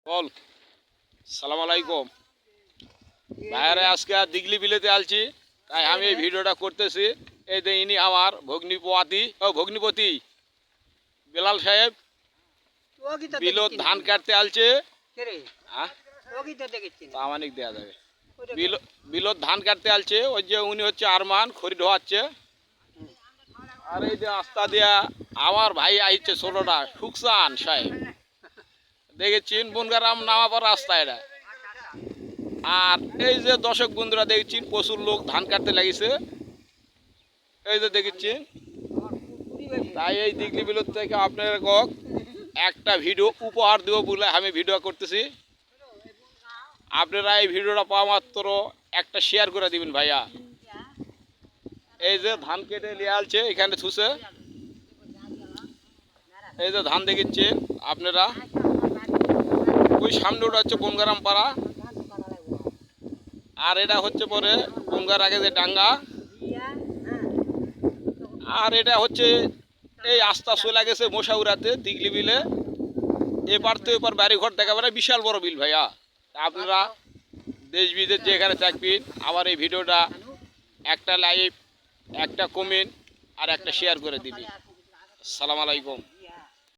বল। সালাম আলাইকুম ভাইয়ারে, আজকে দিগলি বিলেতে আলছি, তাই আমি এই ভিডিওটা করতেছি। এই যে ইনি আমার ভগ্নিপতি বেলাল সাহেব বিলত ধান কাটতে আলছে। তামানিক দেয়া যাবে। বিলত ধান কাটতে আলছে, ওই যে উনি হচ্ছে আরমান, খড়ি ঢোয়াচ্ছে। আর এই যে আস্তা দিয়া আমার ভাই আইছে ষোলোটা সুকসান সাহেব, দেখেছেন বনগারাম নামা পর রাস্তা এটা। আর এই যে দর্শক বন্ধুরা দেখছেন, প্রচুর লোক ধান কাটতে লাগিছে, এই যে দেখেছেন। তাই এই দিগলি বিলত থেকে আপনার একটা ভিডিও উপহার দেব বলে আমি ভিডিও করতেছি। আপনারা এই ভিডিওটা পাওয়া মাত্র একটা শেয়ার করে দিবেন ভাইয়া। এই যে ধান কেটে নিয়ে আসছে এখানে থুসে, এই যে ধান দেখেছেন আপনারা। ওই সামনে ওটা হচ্ছে বনগারাম পাড়া, আর এটা হচ্ছে পরে বনগার আগে যে ডাঙ্গা। আর এটা হচ্ছে এই আস্তা চলে গেছে মশাউরাতে দিগলি বিলে। এপার তো এপার বাড়িঘর দেখা পারে, বিশাল বড় বিল ভাইয়া। আপনারা দেশ বিদেশ যেখানে থাকবেন, আমার এই ভিডিওটা একটা লাইক, একটা কমেন্ট আর একটা শেয়ার করে দিবি। আসসালামু আলাইকুম।